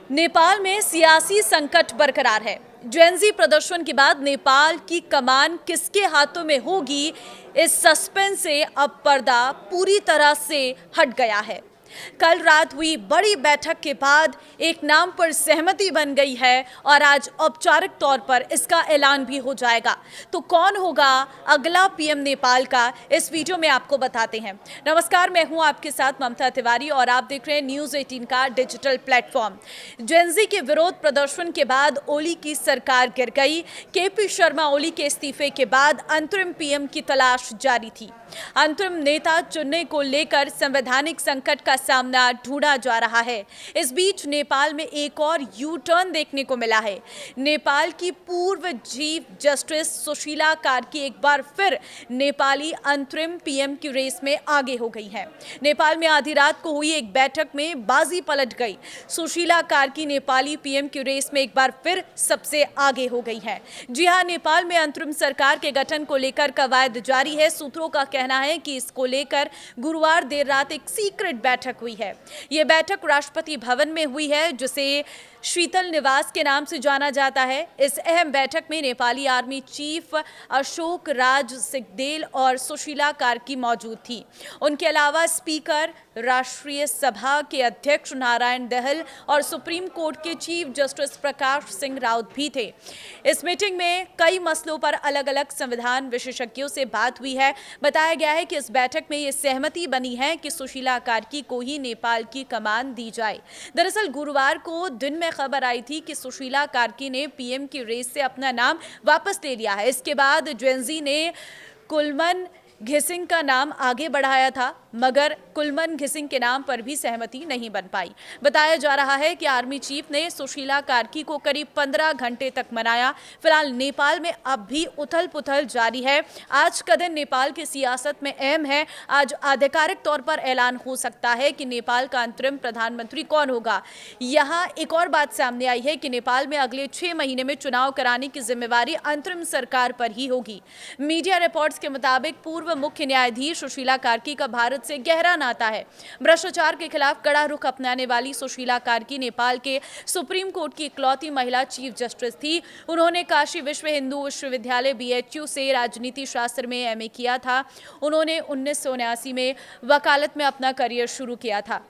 नेपाल में सियासी संकट बरकरार है। जेनजी प्रदर्शन के बाद नेपाल की कमान किसके हाथों में होगी, इस सस्पेंस से अब पर्दा पूरी तरह से हट गया है। कल रात हुई बड़ी बैठक के बाद एक नाम पर सहमति बन गई है और आज औपचारिक तौर पर इसका ऐलान भी हो जाएगा। तो कौन होगा अगला पीएम नेपाल का, इस वीडियो में आपको बताते हैं। नमस्कार, मैं हूं आपके साथ ममता तिवारी और आप देख रहे हैं न्यूज़ 18 का डिजिटल प्लेटफॉर्म। जेनजी के विरोध प्रदर्शन के बाद ओली की सरकार गिर गई। केपी शर्मा ओली के इस्तीफे के बाद अंतरिम पीएम की तलाश जारी थी। अंतरिम नेता चुनने को लेकर संवैधानिक संकट का सामना ढूंढा जा रहा है। इस बीच नेपाल में एक और यू टर्न देखने को मिला है। नेपाल की पूर्व चीफ जस्टिस सुशीला कार्की एक बार फिर नेपाली अंतरिम पीएम की रेस में आगे हो गई हैं। नेपाल में आधी रात को हुई एक बैठक में बाजी पलट गई। सुशीला कार्की नेपाली पीएम की रेस में एक बार फिर सबसे आगे हो गई हैं। जी हां, नेपाल में अंतरिम सरकार के गठन को लेकर कवायद जारी है। सूत्रों का कहना है कि इसको लेकर गुरुवार देर रात एक सीक्रेट बैठक हुई है। यह बैठक राष्ट्रपति भवन में हुई है, जिसे शीतल निवास के नाम से जाना जाता है। इस अहम बैठक में नेपाली आर्मी चीफ अशोक राज सिंहदेल और सुशीला कार्की मौजूद थी। उनके अलावा स्पीकर राष्ट्रीय सभा के अध्यक्ष नारायण दहल और सुप्रीम कोर्ट के चीफ जस्टिस प्रकाश सिंह राउत भी थे। इस मीटिंग में कई मसलों पर अलग अलग संविधान विशेषज्ञों से बात हुई है। बताया गया है कि इस बैठक में यह सहमति बनी है कि सुशीला कार्की को ही नेपाल की कमान दी जाए। दरअसल गुरुवार को दिन में खबर आई थी कि सुशीला कार्की ने पीएम की रेस से अपना नाम वापस ले लिया है। इसके बाद जेनजी ने कुलमन घिसिंग का नाम आगे बढ़ाया था, मगर कुलमन घिसिंग के नाम पर भी सहमति नहीं बन पाई। बताया जा रहा है कि आर्मी चीफ ने सुशीला कार्की को करीब 15 घंटे तक मनाया। फिलहाल नेपाल में अब भी उथल पुथल जारी है। आज का दिन नेपाल की सियासत में अहम है। आज आधिकारिक तौर पर ऐलान हो सकता है कि नेपाल का अंतरिम प्रधानमंत्री कौन होगा। यहाँ एक और बात सामने आई है कि नेपाल में अगले 6 महीने में चुनाव कराने की जिम्मेवारी अंतरिम सरकार पर ही होगी। मीडिया रिपोर्ट्स के मुताबिक पूर्व मुख्य न्यायाधीश सुशीला कार्की का भारत से गहरा नाता है। भ्रष्टाचार के खिलाफ कड़ा रुख अपनाने वाली सुशीला कार्की नेपाल के सुप्रीम कोर्ट की इकलौती महिला चीफ जस्टिस थी। उन्होंने काशी विश्व हिंदू विश्वविद्यालय बीएचयू से राजनीति शास्त्र में एमए किया था। उन्होंने 1979 में वकालत में अपना करियर शुरू किया था।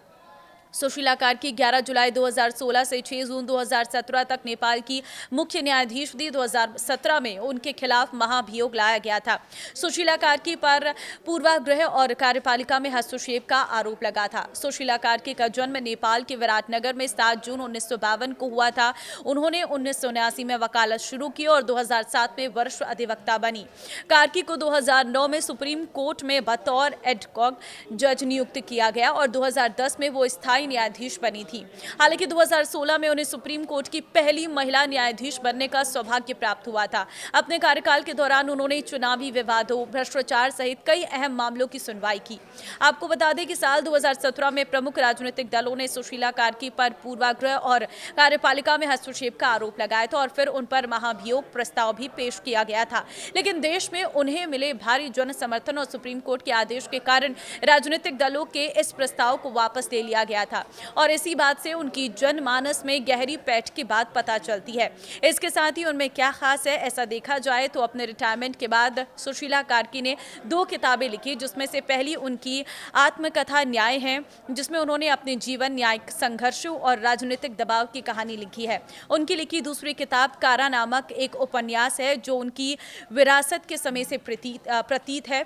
सुशीला कार्की 11 जुलाई 2016 से 6 जून 2017 तक नेपाल की मुख्य न्यायाधीश थी। 2017 में उनके खिलाफ महाभियोग लाया गया था। सुशीला कार्की पर पूर्वाग्रह और कार्यपालिका में हस्तक्षेप का आरोप लगा था। सुशीला कार्की का जन्म नेपाल के विराटनगर में 7 जून 1952 को हुआ था। उन्होंने 1979 में वकालत शुरू की और 2007 में वरिष्ठ अधिवक्ता बनी। कार्की को 2009 में सुप्रीम कोर्ट में बतौर एडहॉक जज नियुक्त किया गया और 2010 में वो स्थायी न्यायाधीश बनी थी। हालांकि 2016 में उन्हें सुप्रीम कोर्ट की पहली महिला न्यायाधीश बनने का सौभाग्य प्राप्त हुआ था। अपने कार्यकाल के दौरान उन्होंने चुनावी विवादों, भ्रष्टाचार सहित कई अहम मामलों की सुनवाई की। आपको बता दें कि साल 2017 में प्रमुख राजनीतिक दलों ने सुशीला कार्की पर पूर्वाग्रह और कार्यपालिका में हस्तक्षेप का आरोप लगाया था और फिर उन पर महाभियोग प्रस्ताव भी पेश किया गया था। लेकिन देश में उन्हें मिले भारी जन समर्थन और सुप्रीम कोर्ट के आदेश के कारण राजनीतिक दलों के इस प्रस्ताव को वापस ले लिया गया था और इसी बात से उनकी जनमानस में गहरी पैठ की बात पता चलती है। इसके साथ ही उनमें क्या खास है, ऐसा देखा जाए तो अपने रिटायरमेंट के बाद सुशीला कार्की ने 2 किताबें लिखी, जिसमें से पहली उनकी आत्मकथा न्याय है, जिसमें उन्होंने अपने जीवन, न्यायिक संघर्षों और राजनीतिक दबाव की कहानी लिखी है। उनकी लिखी दूसरी किताब कारा नामक एक उपन्यास है, जो उनकी विरासत के समय से प्रतीत है।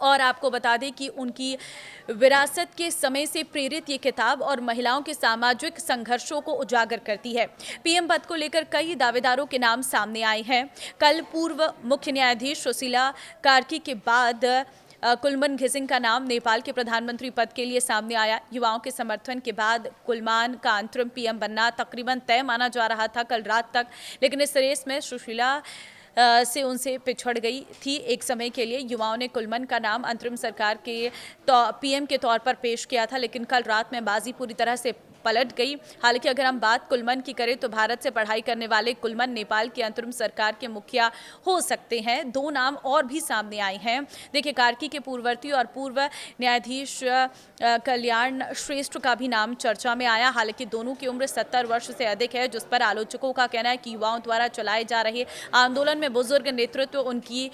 और आपको बता दें कि उनकी विरासत के समय से प्रेरित ये किताब और महिलाओं के सामाजिक संघर्षों को उजागर करती है। पीएम पद को लेकर कई दावेदारों के नाम सामने आए हैं। कल पूर्व मुख्य न्यायाधीश सुशीला कार्की के बाद कुलमन घिसिंग का नाम नेपाल के प्रधानमंत्री पद के लिए सामने आया। युवाओं के समर्थन के बाद कुलमान का अंतरिम पीएम बनना तकरीबन तय माना जा रहा था कल रात तक, लेकिन इस रेस में सुशीला से उनसे पिछड़ गई थी एक समय के लिए। युवाओं ने कुलमन का नाम अंतरिम सरकार के पीएम के तौर पर पेश किया था, लेकिन कल रात में बाजी पूरी तरह से पलट गई। हालांकि अगर हम बात कुलमन की करें तो भारत से पढ़ाई करने वाले कुलमन नेपाल की अंतरिम सरकार के मुखिया हो सकते हैं। 2 नाम और भी सामने आए हैं। देखिए, कार्की के पूर्ववर्ती और पूर्व न्यायाधीश कल्याण श्रेष्ठ का भी नाम चर्चा में आया। हालांकि दोनों की उम्र 70 वर्ष से अधिक है, जिस पर आलोचकों का कहना है कि युवाओं द्वारा चलाए जा रहे आंदोलन में बुजुर्ग नेतृत्व उनकी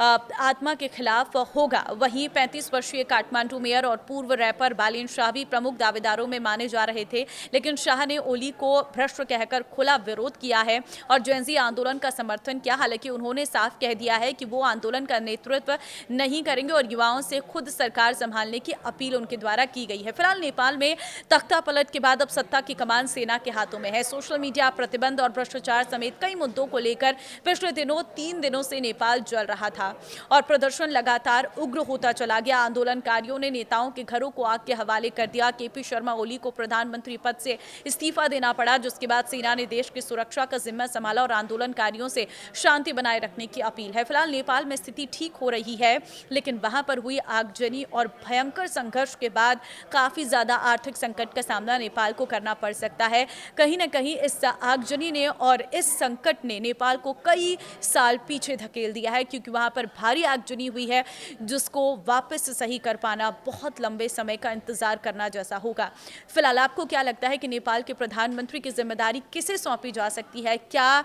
आत्मा के खिलाफ होगा। वहीं 35 वर्षीय काठमांडू मेयर और पूर्व रैपर बालेन शाह भी प्रमुख दावेदारों में माने जा रहे थे, लेकिन शाह ने ओली को भ्रष्ट कहकर खुला विरोध किया है और जेनजी आंदोलन का समर्थन किया। हालांकि उन्होंने साफ कह दिया है कि वो आंदोलन का नेतृत्व नहीं करेंगे और युवाओं से खुद सरकार संभालने की अपील उनके द्वारा की गई है। फिलहाल नेपाल में तख्ता पलट के बाद अब सत्ता की कमान सेना के हाथों में है। सोशल मीडिया प्रतिबंध और भ्रष्टाचार समेत कई मुद्दों को लेकर पिछले 3 दिनों से नेपाल जल रहा था और प्रदर्शन लगातार उग्र होता चला गया। आंदोलनकारियों ने नेताओं के घरों को आग के हवाले कर दिया। केपी शर्मा ओली को प्रधानमंत्री पद से इस्तीफा देना पड़ा, जिसके बाद सेना ने देश की सुरक्षा का जिम्मा संभाला और आंदोलनकारियों से शांति बनाए रखने की अपील है। फिलहाल नेपाल में स्थिति ठीक हो रही है, लेकिन वहां पर हुई आगजनी और भयंकर संघर्ष के बाद काफी ज्यादा आर्थिक संकट का सामना नेपाल को करना पड़ सकता है। कहीं न कहीं इस आगजनी ने और इस संकट ने नेपाल को कई साल पीछे धकेल दिया है, क्योंकि वहां पर भारी आगजनी हुई है जिसको वापस सही कर पाना बहुत लंबे समय का इंतजार करना जैसा होगा। फिलहाल आपको क्या लगता है कि नेपाल के प्रधानमंत्री की जिम्मेदारी किसे सौंपी जा सकती है? क्या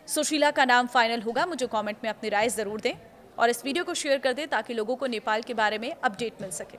सुशीला का नाम फाइनल होगा? मुझे कमेंट में अपनी राय जरूर दें और इस वीडियो को शेयर कर दें ताकि लोगों को नेपाल के बारे में अपडेट मिल सके।